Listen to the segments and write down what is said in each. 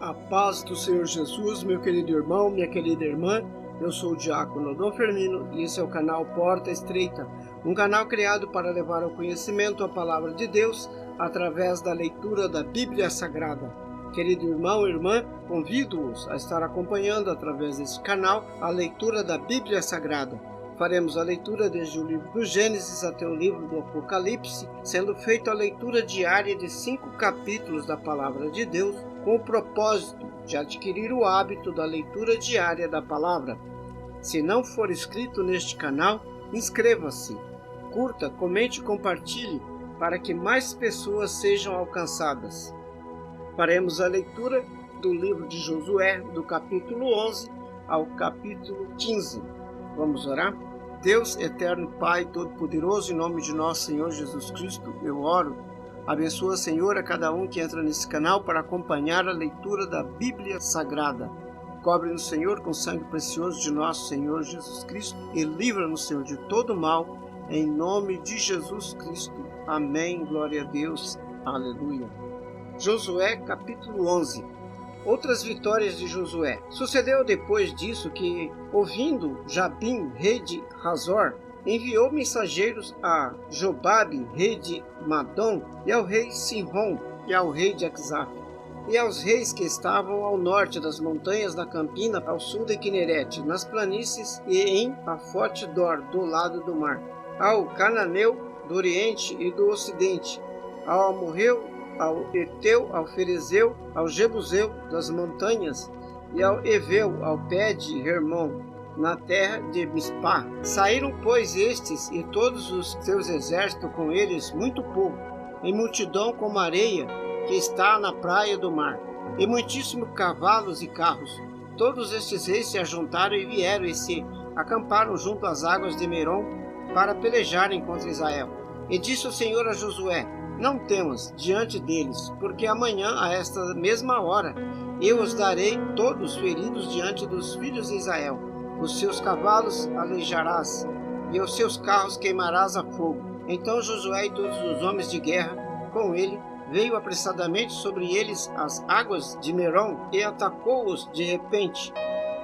A paz do Senhor Jesus, meu querido irmão, minha querida irmã. Eu sou o diácono Dom Firmino e esse é o canal Porta Estreita, um canal criado para levar ao conhecimento a palavra de Deus através da leitura da Bíblia Sagrada. Querido irmão e irmã, convido-os a estar acompanhando através desse canal a leitura da Bíblia Sagrada. Faremos a leitura desde o livro do Gênesis até o livro do Apocalipse, sendo feita a leitura diária de 5 capítulos da palavra de Deus, com o propósito de adquirir o hábito da leitura diária da palavra. Se não for inscrito neste canal, inscreva-se, curta, comente e compartilhe para que mais pessoas sejam alcançadas. Faremos a leitura do livro de Josué, do capítulo 11 ao capítulo 15. Vamos orar? Deus, eterno Pai, todo-poderoso, em nome de nosso Senhor Jesus Cristo, eu oro. Abençoa, Senhor, a cada um que entra nesse canal para acompanhar a leitura da Bíblia Sagrada. Cobre-nos, Senhor, com o sangue precioso de nosso Senhor Jesus Cristo e livra-nos, Senhor, de todo mal, em nome de Jesus Cristo. Amém. Glória a Deus. Aleluia. Josué, capítulo 11. Outras vitórias de Josué. Sucedeu depois disso que, ouvindo Jabim, rei de Hazor, enviou mensageiros a Jobabe, rei de Madom, e ao rei Sinrom, e ao rei de Axaf, e aos reis que estavam ao norte das montanhas da Campina, ao sul de Quinerete, nas planícies e em Afote Dor, do lado do mar, ao Cananeu do oriente e do ocidente, ao Amorreu, ao Eteu, ao Ferezeu, ao Jebuseu das montanhas, e ao Eveu, ao pé de Hermon, na terra de Mispá. Saíram, pois, estes e todos os seus exércitos com eles, muito povo, em multidão como areia que está na praia do mar, e muitíssimos cavalos e carros. Todos estes reis se ajuntaram e vieram e se acamparam junto às águas de Merom para pelejarem contra Israel. E disse o Senhor a Josué: não temas diante deles, porque amanhã, a esta mesma hora, eu os darei todos feridos diante dos filhos de Israel. Os seus cavalos aleijarás, e os seus carros queimarás a fogo. Então Josué e todos os homens de guerra com ele veio apressadamente sobre eles as águas de Merom e atacou-os de repente.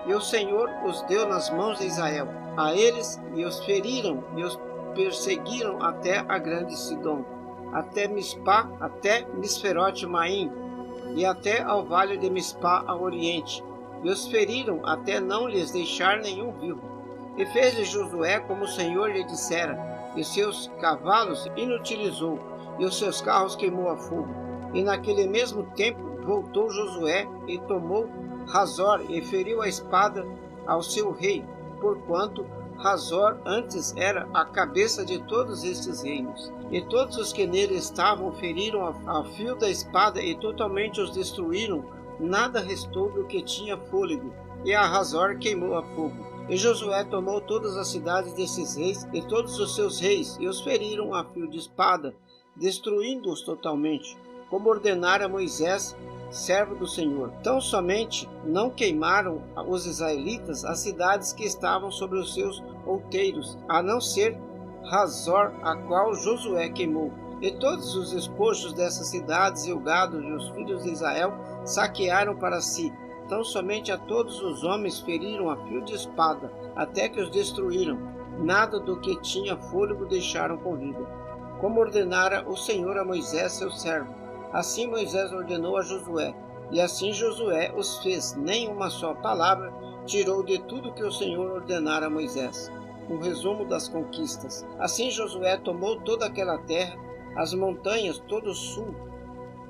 E o Senhor os deu nas mãos de Israel, a eles, e os feriram e os perseguiram até a grande Sidom, até Mispá, até Misferote-Maim, e até ao vale de Mispá ao oriente, e os feriram até não lhes deixar nenhum vivo. E fez Josué como o Senhor lhe dissera, e seus cavalos inutilizou, e os seus carros queimou a fogo. E naquele mesmo tempo voltou Josué e tomou Hazor e feriu a espada ao seu rei, porquanto Hazor antes era a cabeça de todos estes reinos. E todos os que nele estavam feriram a fio da espada e totalmente os destruíram, nada restou do que tinha fôlego, e a Hazor queimou a fogo. E Josué tomou todas as cidades desses reis e todos os seus reis, e os feriram a fio de espada, destruindo-os totalmente, como ordenara Moisés, servo do Senhor. Tão somente não queimaram os israelitas as cidades que estavam sobre os seus outeiros, a não ser Hazor, a qual Josué queimou. E todos os despojos dessas cidades e o gado e os filhos de Israel saquearam para si. Tão somente a todos os homens feriram a fio de espada, até que os destruíram. Nada do que tinha fôlego deixaram com vida, como ordenara o Senhor a Moisés, seu servo. Assim Moisés ordenou a Josué, e assim Josué os fez. Nem uma só palavra tirou de tudo que o Senhor ordenara a Moisés. Um resumo das conquistas. Assim Josué tomou toda aquela terra, as montanhas, todo o sul,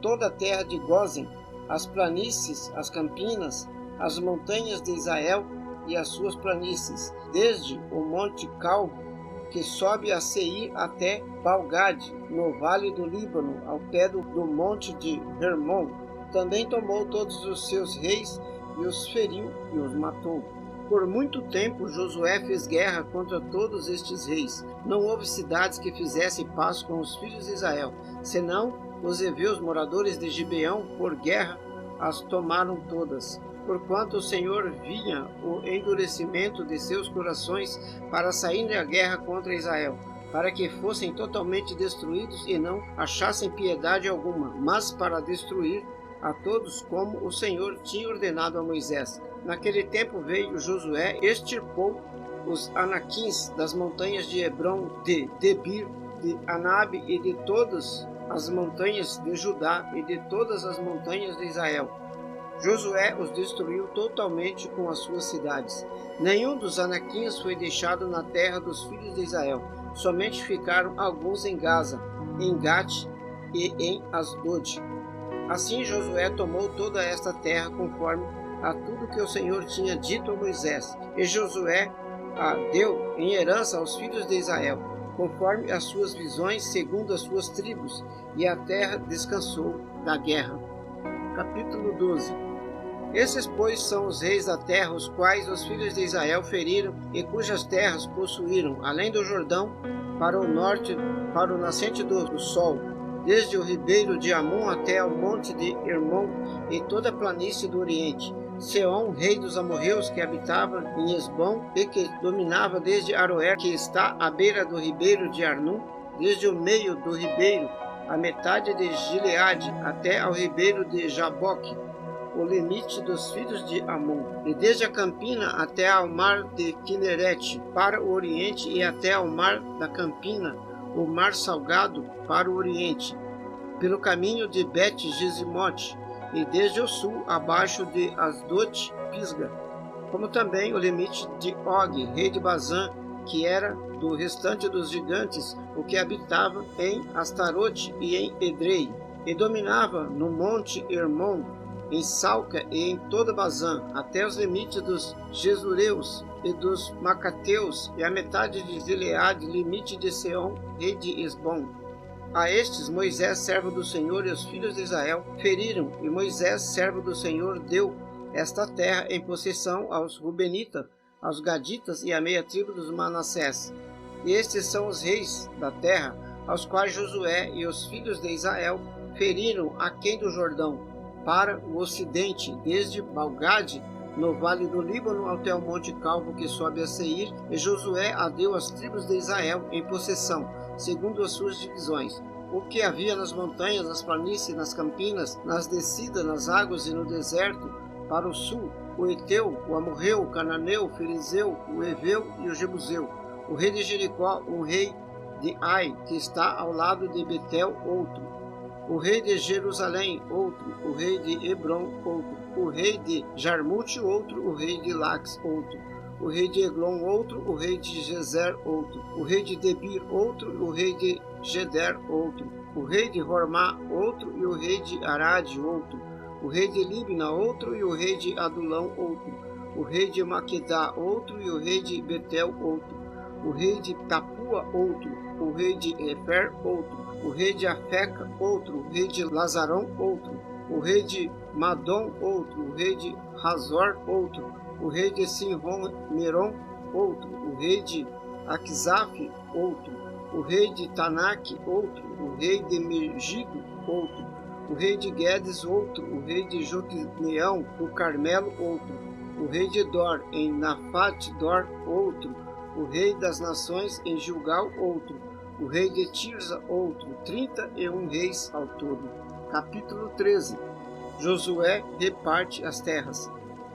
toda a terra de Gósen, as planícies, as campinas, as montanhas de Israel e as suas planícies, desde o monte Calvo, que sobe a Seir, até Balgade, no vale do Líbano, ao pé do monte de Hermon. Também tomou todos os seus reis e os feriu e os matou. Por muito tempo Josué fez guerra contra todos estes reis. Não houve cidades que fizessem paz com os filhos de Israel, senão os heveus, moradores de Gibeão, por guerra as tomaram todas. Porquanto o Senhor via o endurecimento de seus corações para saírem à guerra contra Israel, para que fossem totalmente destruídos e não achassem piedade alguma, mas para destruir a todos como o Senhor tinha ordenado a Moisés. Naquele tempo veio Josué e extirpou os anaquins das montanhas de Hebron, de Debir, de Anabe e de todas as montanhas de Judá e de todas as montanhas de Israel. Josué os destruiu totalmente com as suas cidades. Nenhum dos anaquins foi deixado na terra dos filhos de Israel. Somente ficaram alguns em Gaza, em Gate e em Asdod. Assim Josué tomou toda esta terra conforme a tudo que o Senhor tinha dito a Moisés. E Josué a deu em herança aos filhos de Israel, conforme as suas visões, segundo as suas tribos, e a terra descansou da guerra. Capítulo 12. Esses, pois, são os reis da terra, os quais os filhos de Israel feriram e cujas terras possuíram, além do Jordão, para o norte, para o nascente do sol, desde o ribeiro de Amon até ao monte de Hermon e toda a planície do Oriente. Seom, rei dos amorreus, que habitava em Esbom e que dominava desde Aroer, que está à beira do ribeiro de Arnum, desde o meio do ribeiro, a metade de Gileade, até ao ribeiro de Jaboque, o limite dos filhos de Amon, e desde a campina até ao mar de Quinerete, para o oriente, e até ao mar da campina, o mar salgado, para o oriente, pelo caminho de Bet-Gesimote, e desde o sul, abaixo de Asdot, Pisga, como também o limite de Og, rei de Bazã, que era do restante dos gigantes, o que habitava em Astarote e em Edrei, e dominava no monte Hermon, em Salca e em toda Bazã, até os limites dos Gesureus e dos Macateus, e a metade de Gileade, limite de Seom, rei de Esbom. A estes Moisés, servo do Senhor, e os filhos de Israel feriram, e Moisés, servo do Senhor, deu esta terra em possessão aos Rubenitas, aos Gaditas e à meia tribo dos Manassés. E estes são os reis da terra, aos quais Josué e os filhos de Israel feriram aquém do Jordão, para o ocidente, desde Balgade, no vale do Líbano, até o monte Calvo que sobe a Seir, e Josué a deu às tribos de Israel em possessão, segundo as suas divisões. O que havia nas montanhas, nas planícies, nas campinas, nas descidas, nas águas e no deserto, para o sul, o Eteu, o Amorreu, o Cananeu, o Ferezeu, o Eveu e o Jebuseu. O rei de Jericó, o rei de Ai, que está ao lado de Betel, outro. O rei de Jerusalém, outro. O rei de Hebron, outro. O rei de Jarmute, outro. O rei de Lax, outro. O rei de Eglon, outro. O rei de Gezer, outro. O rei de Debir, outro. O rei de Geder, outro. O rei de Hormá, outro. E o rei de Arade, outro. O rei de Libna, outro. E o rei de Adulão, outro. O rei de Maquedá, outro. E o rei de Betel, outro. O rei de Tapua, outro. O rei de Efer, outro. O rei de Afeca, outro. O rei de Lazarão, outro. O rei de Madom, outro. O rei de Razor, outro. O rei de Sinron Meron, outro. O rei de Aquizaf, outro. O rei de Tanak, outro. O rei de Megido, outro. O rei de Guedes, outro. O rei de Joquineão, do Carmelo, outro. O rei de Dor, em Nafate Dor, outro. O rei das nações, em Gilgal, outro. O rei de Tirza, outro. 31 reis ao todo. Capítulo 13. Josué reparte as terras.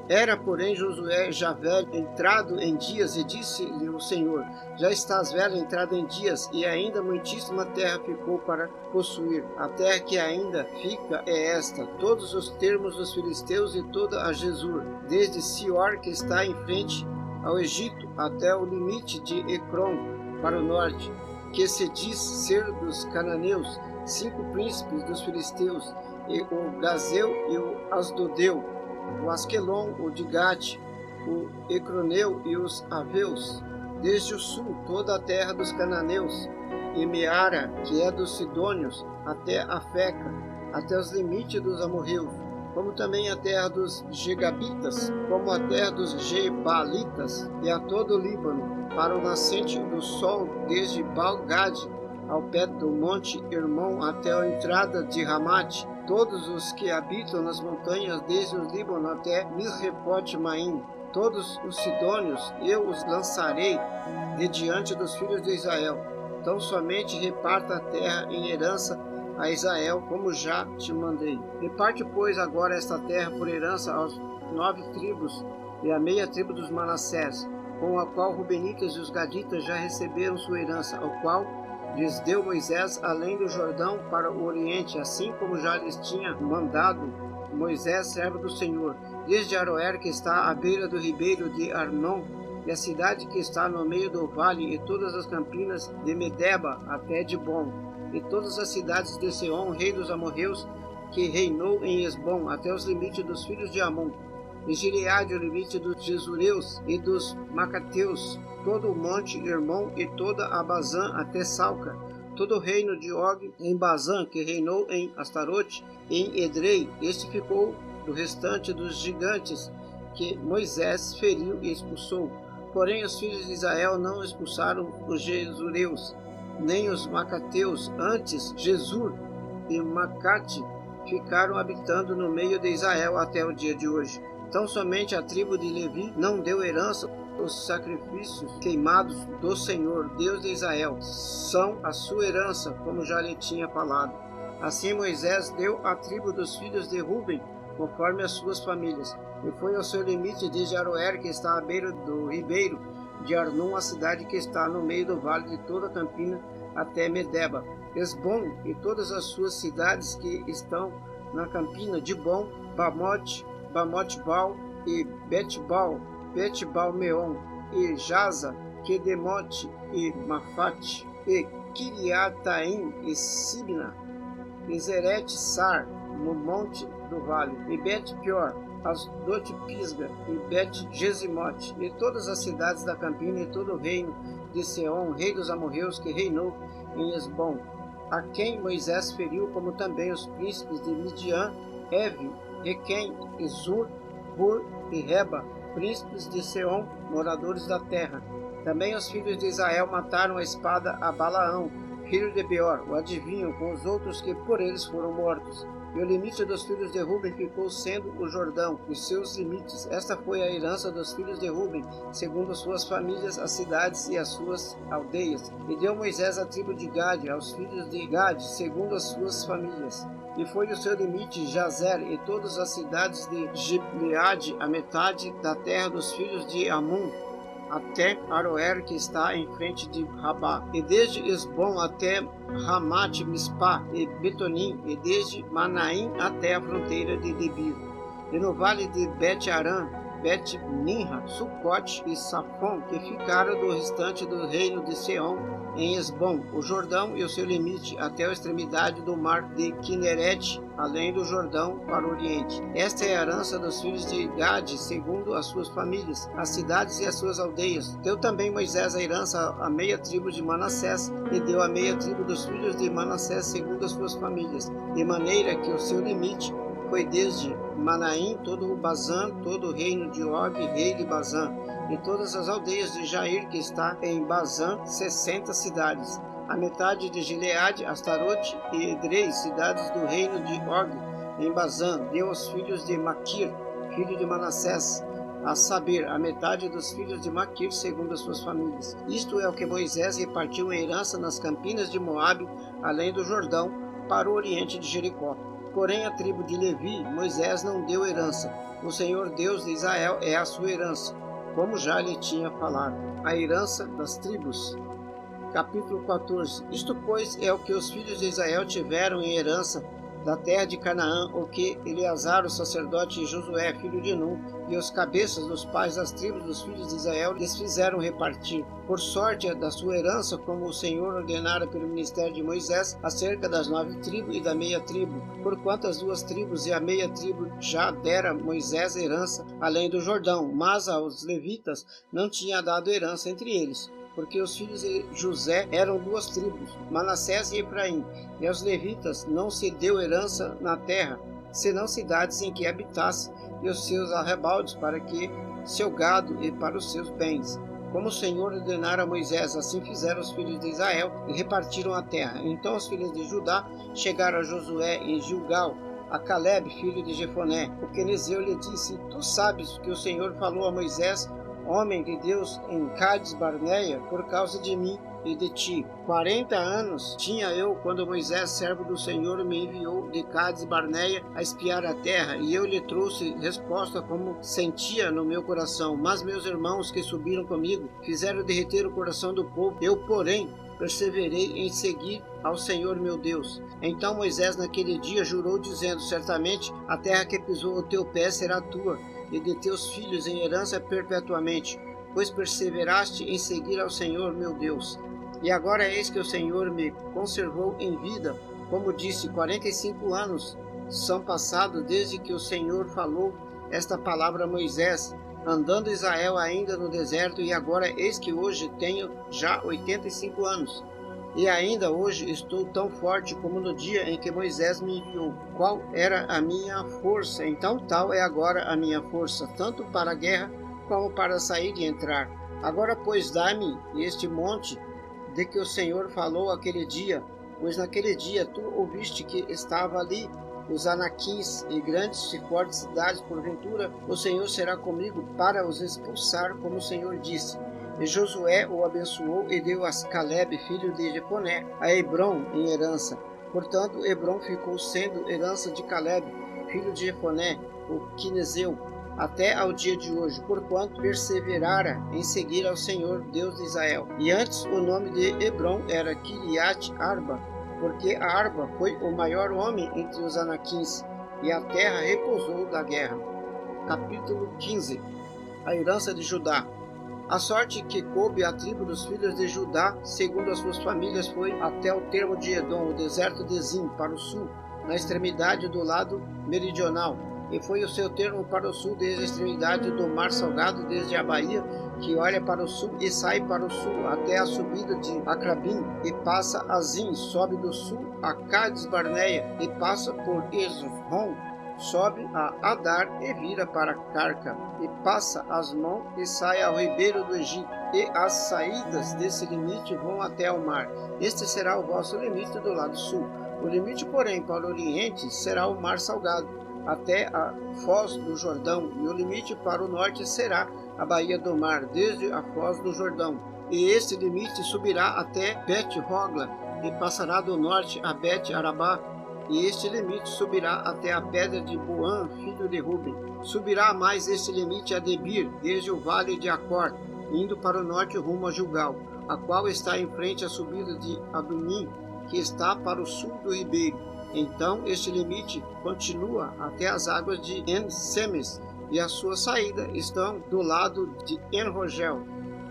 Era, porém, Josué já velho, entrado em dias, e disse-lhe o Senhor: já estás velho, entrado em dias, e ainda muitíssima terra ficou para possuir. A terra que ainda fica é esta: todos os termos dos filisteus e toda a Jesur, desde Sior, que está em frente ao Egito, até o limite de Ecrom, para o norte, que se diz ser dos cananeus, 5 príncipes dos filisteus, e o Gazeu e o Asdodeu, o Asquelon, o de Gate, o Ecroneu e os Aveus, desde o sul toda a terra dos cananeus, e Meara, que é dos sidônios, até a Feca, até os limites dos amorreus, como também a terra dos Gegabitas, como a terra dos Gebalitas, e a todo o Líbano, para o nascente do sol, desde Balgade, ao pé do monte Hermon, até a entrada de Ramate, todos os que habitam nas montanhas, desde o Líbano até Misrepote-Maim, todos os sidônios, eu os lançarei de diante dos filhos de Israel. Então somente reparta a terra em herança a Israel, como já te mandei. Reparte, pois, agora esta terra por herança aos 9 tribos e a meia tribo dos Manassés, com a qual Rubenitas e os Gaditas já receberam sua herança, ao qual lhes deu Moisés além do Jordão para o oriente, assim como já lhes tinha mandado Moisés, servo do Senhor, desde Aroer, que está à beira do ribeiro de Arnon, e a cidade que está no meio do vale, e todas as campinas de Medeba até Dibon, e todas as cidades de Seom, rei dos amorreus, que reinou em Esbom, até os limites dos filhos de Amon, e Gileade, o limite dos Jesureus e dos Macateus, todo o monte Hermon e toda a Bazã até Salca, todo o reino de Og em Bazã, que reinou em Astarote, em Edrei. Este ficou do restante dos gigantes que Moisés feriu e expulsou. Porém, os filhos de Israel não expulsaram os Jesureus, nem os Macateus. Antes, Jesur e Macate ficaram habitando no meio de Israel até o dia de hoje. Então, somente a tribo de Levi não deu herança. Os sacrifícios queimados do Senhor, Deus de Israel, são a sua herança, como já lhe tinha falado. Assim Moisés deu à tribo dos filhos de Ruben, conforme as suas famílias, e foi ao seu limite desde Aroer, que está à beira do ribeiro de Arnon, a cidade que está no meio do vale de toda a campina, até Medeba, Esbom e todas as suas cidades que estão na campina, Dibon, Bamot-Baal e Bet-Baal-Meon, e Jaza, Quedemote e Mafate, e Kiriataim e Sibna, e Zeret-Sar, no monte do vale, e Bet-Pior, Asdot-Pisga, e Bet-Gesimote, e todas as cidades da campina, e todo o reino de Seom, rei dos amorreus, que reinou em Esbom, a quem Moisés feriu, como também os príncipes de Midian, Évio, Requem, e Zur, Hur e Reba, príncipes de Seom, moradores da terra. Também os filhos de Israel mataram a espada a Balaão, filho de Beor, o adivinho, com os outros que por eles foram mortos. E o limite dos filhos de Ruben ficou sendo o Jordão, e seus limites. Esta foi a herança dos filhos de Ruben, segundo suas famílias, as cidades e as suas aldeias. E deu Moisés a tribo de Gade, aos filhos de Gade, segundo as suas famílias. E foi o seu limite Jazer e todas as cidades de Gileade, a metade da terra dos filhos de Amon, até Aroer, que está em frente de Rabá, e desde Esbom até Ramat-Mispá e Betonim, e desde Manaim até a fronteira de Debir, e no vale de Bet-Aram, Bet-Minra, Sucote e Safon, que ficaram do restante do reino de Seom, em Esbom, o Jordão e o seu limite, até a extremidade do mar de Kineret, além do Jordão para o oriente. Esta é a herança dos filhos de Gade, segundo as suas famílias, as cidades e as suas aldeias. Deu também Moisés a herança à meia tribo de Manassés, e deu a meia tribo dos filhos de Manassés, segundo as suas famílias, de maneira que o seu limite foi desde Manaim, todo o Bazã, todo o reino de Og, rei de Bazã, e todas as aldeias de Jair, que está em Bazã, 60 cidades. A metade de Gileade, Astarote e Edrei, cidades do reino de Og, em Bazã, deu aos filhos de Maquir, filho de Manassés, a saber, a metade dos filhos de Maquir, segundo as suas famílias. Isto é o que Moisés repartiu em herança nas campinas de Moabe, além do Jordão, para o oriente de Jericó. Porém, a tribo de Levi, Moisés não deu herança. O Senhor Deus de Israel é a sua herança, como já lhe tinha falado. A herança das tribos. Capítulo 14. Isto, pois, é o que os filhos de Israel tiveram em herança da terra de Canaã, o que Eleazar, o sacerdote, e Josué, filho de Nun, e os cabeças dos pais das tribos dos filhos de Israel lhes fizeram repartir, por sorte da sua herança, como o Senhor ordenara pelo ministério de Moisés, acerca das 9 tribos e da meia tribo, porquanto as 2 tribos e a meia tribo já dera Moisés herança, além do Jordão, mas aos levitas não tinha dado herança entre eles, porque os filhos de José eram 2 tribos, Manassés e Efraim, e aos levitas não se deu herança na terra, senão cidades em que habitasse, e os seus arrebaldes para que seu gado e para os seus bens. Como o Senhor ordenara a Moisés, assim fizeram os filhos de Israel e repartiram a terra. Então os filhos de Judá chegaram a Josué em Gilgal, a Caleb, filho de Jefoné. O quenezeu lhe disse: Tu sabes que o Senhor falou a Moisés, homem de Deus, em Cádiz Barneia, por causa de mim, e de ti. 40 anos tinha eu quando Moisés, servo do Senhor, me enviou de Cádiz Barneia a espiar a terra, e eu lhe trouxe resposta como sentia no meu coração. Mas meus irmãos que subiram comigo fizeram derreter o coração do povo. Eu, porém, perseverei em seguir ao Senhor meu Deus. Então Moisés naquele dia jurou, dizendo: certamente a terra que pisou o teu pé será tua, e de teus filhos em herança perpetuamente, pois perseveraste em seguir ao Senhor meu Deus. E agora eis que o Senhor me conservou em vida, como disse, 45 anos são passados desde que o Senhor falou esta palavra a Moisés, andando Israel ainda no deserto, e agora eis que hoje tenho já 85 anos. E ainda hoje estou tão forte como no dia em que Moisés me enviou. Qual era a minha força? Então tal é agora a minha força, tanto para a guerra como para sair e entrar. Agora, pois, dá-me este monte de que o Senhor falou aquele dia, pois naquele dia tu ouviste que estava ali os anaquins e grandes e fortes cidades. Porventura o Senhor será comigo para os expulsar, como o Senhor disse. E Josué o abençoou e deu a Calebe, filho de Jefoné, a Hebrom em herança. Portanto, Hebrom ficou sendo herança de Calebe, filho de Jefoné, o quinezeu, até ao dia de hoje, porquanto perseverara em seguir ao Senhor, Deus de Israel. E antes o nome de Hebrom era Kiriat Arba, porque a Arba foi o maior homem entre os anaquins, e a terra repousou da guerra. Capítulo 15. A herança de Judá. A sorte que coube à tribo dos filhos de Judá, segundo as suas famílias, foi até o termo de Edom, o deserto de Zim, para o sul, na extremidade do lado meridional. E foi o seu termo para o sul, desde a extremidade do mar salgado, desde a baía, que olha para o sul e sai para o sul, até a subida de Acrabim, e passa a Zim, sobe do sul a Cádiz Barneia, e passa por Esrom, sobe a Adar e vira para Carca, e passa Asmon e sai ao ribeiro do Egito, e as saídas desse limite vão até ao mar. Este será o vosso limite do lado sul. O limite, porém, para o oriente será o mar salgado, até a foz do Jordão, e o limite para o norte será a baía do mar, desde a foz do Jordão. E este limite subirá até Bet-Hogla, e passará do norte a Bet-Arabá, e este limite subirá até a pedra de Boã, filho de Ruben. Subirá mais este limite a Debir, desde o vale de Acor, indo para o norte rumo a Gilgal, a qual está em frente à subida de Adunim, que está para o sul do ribeiro. Então este limite continua até as águas de En-Semes, e a sua saída estão do lado de En-Rogel.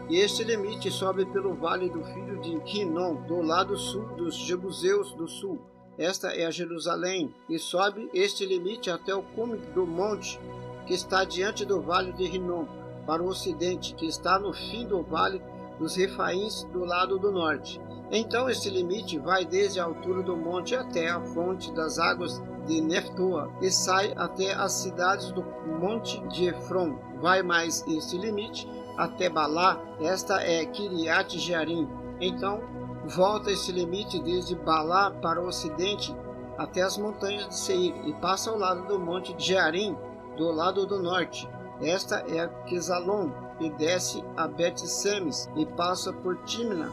E este limite sobe pelo vale do filho de Rinom, do lado sul dos Jebuseus do sul. Esta é a Jerusalém, e sobe este limite até o cume do monte, que está diante do vale de Rinom, para o ocidente, que está no fim do vale dos Refaíns, do lado do norte. Então este limite vai desde a altura do monte até a fonte das águas de Neftoa, e sai até as cidades do monte de Efron. Vai mais este limite até Balá, esta é Kiriat Jearim. Então volta este limite desde Balá para o ocidente até as montanhas de Seir, e passa ao lado do monte de Jearim, do lado do norte. Esta é a Quesalon, e desce a Bet-Semes, e passa por Timna.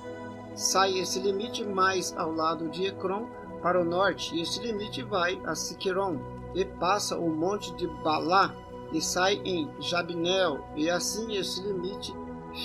Sai esse limite mais ao lado de Ecrom para o norte, e este limite vai a Siqueron, e passa o monte de Balá, e sai em Jabneel, e assim esse limite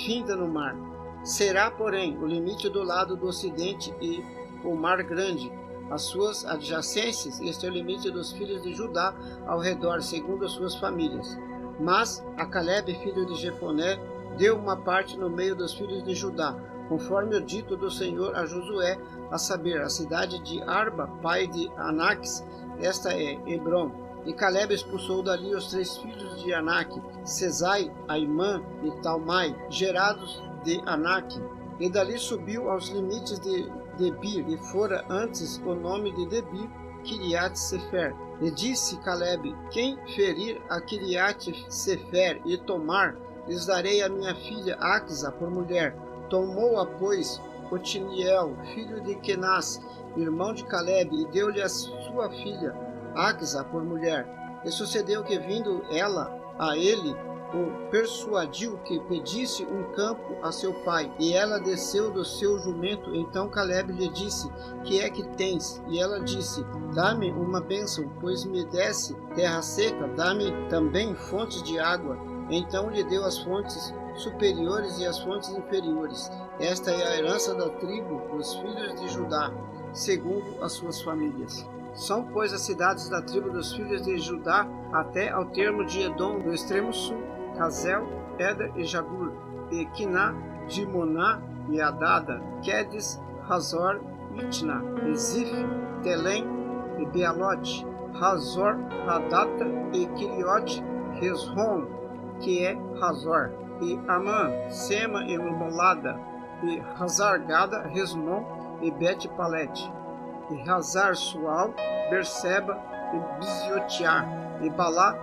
finda no mar. Será, porém, o limite do lado do ocidente e o mar grande, as suas adjacências. Este é o limite dos filhos de Judá ao redor, segundo as suas famílias. Mas a Calebe, filho de Jefoné, deu uma parte no meio dos filhos de Judá, conforme o dito do Senhor a Josué, a saber, a cidade de Arba, pai de Anaques, esta é Hebrom. E Calebe expulsou dali os 3 filhos de Anak, Sesai, Aimã e Talmai, gerados de Anak, e dali subiu aos limites de Debir, e fora antes o nome de Debir, Kiriat Sefer. E disse Calebe: quem ferir a Kiriat Sefer e tomar, lhes darei a minha filha Axa por mulher. Tomou-a, pois, Otiniel, filho de Kenaz, irmão de Calebe, e deu-lhe a sua filha Axa por mulher. E sucedeu que, vindo ela a ele, o persuadiu que pedisse um campo a seu pai, e ela desceu do seu jumento. Então Caleb lhe disse: que é que tens? E ela disse: dá-me uma bênção, pois me desse terra seca, dá-me também fontes de água. Então lhe deu as fontes superiores e as fontes inferiores. Esta é a herança da tribo dos filhos de Judá, segundo as suas famílias. São, pois, as cidades da tribo dos filhos de Judá até ao termo de Edom, do extremo sul: Cazel, Eder e Jagur, e Quiná, Dimoná e Adada, Quedes, Hazor, Itna, e Zif, Telém e Bealote, Hazor, Hadata e Quiriote, Resrom, que é Hazor, e Amã, Sema e Molada, e Hazar-Gada, Resmon e Bet-Palete, e Hazar Sual, Berseba e Biziotiá, e Balá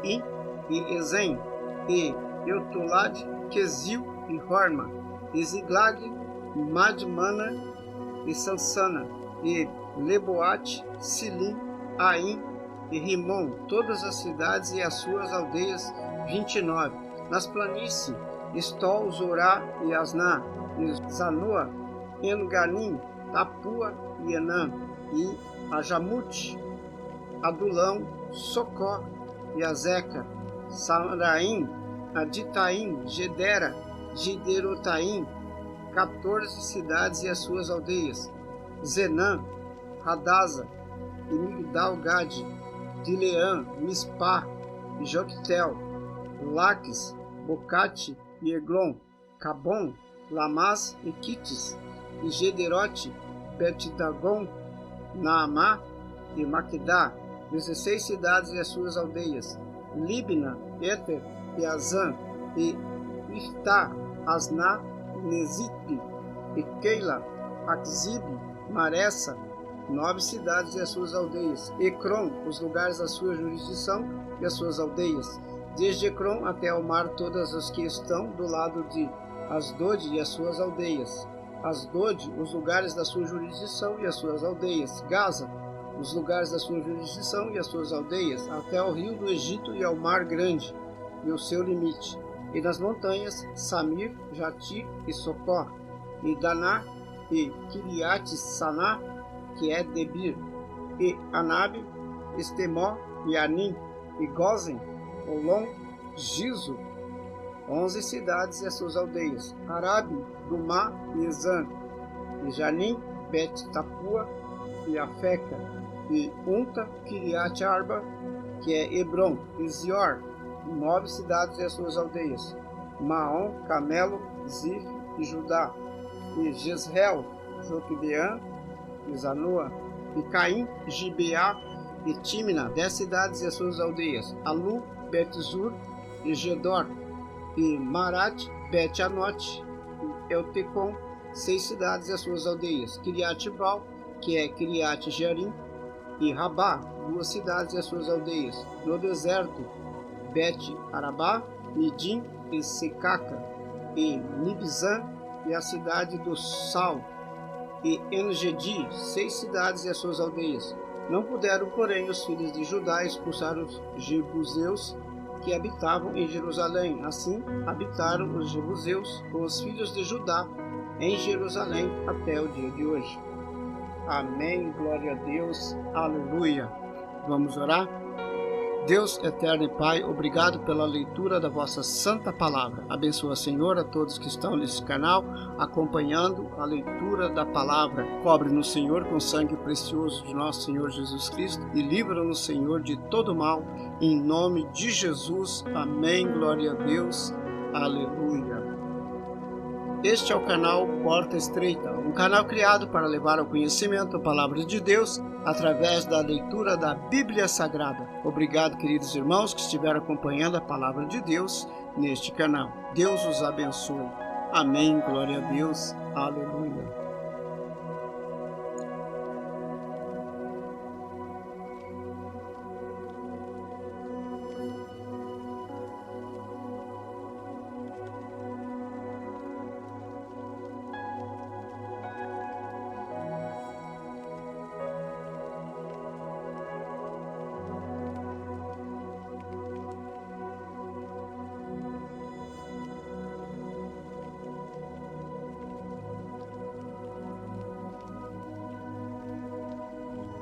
e In, e Ezem, e Eutolad, Quesil e Horma, e Ziglag, e Madmana e Sansana, e Leboate, Silim, Aim e Rimon, todas as cidades e as suas aldeias, 29. Nas planícies, Estol, Zorá e Asná, e Zanoa, En-Ganim, Tapua e Enã, e Ajamute, Adulão, Socó e Azeca, Saraim, Aditaim, Gedera, Giderotaim, 14 cidades e as suas aldeias, Zenã, Hadasa, e Migdal-Gade, Dileã, Mispá, e Joctel, Laques, Bocate e Eglon, Cabom, Lamás e Quites, e Gederote, Bet-Dagon, Naamá e Maquedá, 16 cidades e as suas aldeias, Libna, Éter e Azã, e Iftá, Asná, Nezip, e Keila, Aquzib, Maressa, 9 cidades e as suas aldeias, Ecrom, os lugares da sua jurisdição e as suas aldeias, desde Ecrom até ao mar, todas as que estão do lado de Asdod e as suas aldeias, Asdod, os lugares da sua jurisdição e as suas aldeias, Gaza, os lugares da sua jurisdição e as suas aldeias, até ao rio do Egito e ao mar grande, e o seu limite, e nas montanhas, Samir, Jatir e Socó, e Daná, e Kiriat-Saná, que é Debir, e Anabe, Estemó, e Anim, e Gozen, Olom, Gizo, 11 cidades e as suas aldeias, Arabe, Dumá e Ezan, e Janim, Bet-Tapua e Afeca, e Unta, Kiriat-Arba, que é Hebron, e Zior, 9 cidades e as suas aldeias, Maom, Camelo, Zif e Judá, e Jezreel, Joquibeã, e Zanoa, e Caim, Gibeá e Tímina, 10 cidades e as suas aldeias, Alu, Bet-Zur e Gedor, e Marat, Bet-Anote, e Eutecom, 6 cidades e as suas aldeias, Kiriat-Baal, que é Kiriat-Jearim, e Rabá, 2 cidades e as suas aldeias, no deserto, Bet-Arabá, Midim e Secaca, e Nibzã e a cidade do Sal, e En-Gedi, 6 cidades e as suas aldeias. Não puderam, porém, os filhos de Judá expulsar os jebuseus que habitavam em Jerusalém. Assim, habitaram os jebuseus com os filhos de Judá em Jerusalém até o dia de hoje. Amém, glória a Deus, aleluia. Vamos orar? Deus eterno e Pai, obrigado pela leitura da vossa santa palavra. Abençoa, Senhor, a todos que estão nesse canal, acompanhando a leitura da palavra. Cobre-nos, Senhor, com sangue precioso de nosso Senhor Jesus Cristo e livra-nos, Senhor, de todo mal, em nome de Jesus. Amém, glória a Deus, aleluia. Este é o canal Porta Estreita, um canal criado para levar ao conhecimento a palavra de Deus através da leitura da Bíblia Sagrada. Obrigado, queridos irmãos que estiveram acompanhando a palavra de Deus neste canal. Deus os abençoe. Amém, glória a Deus, aleluia.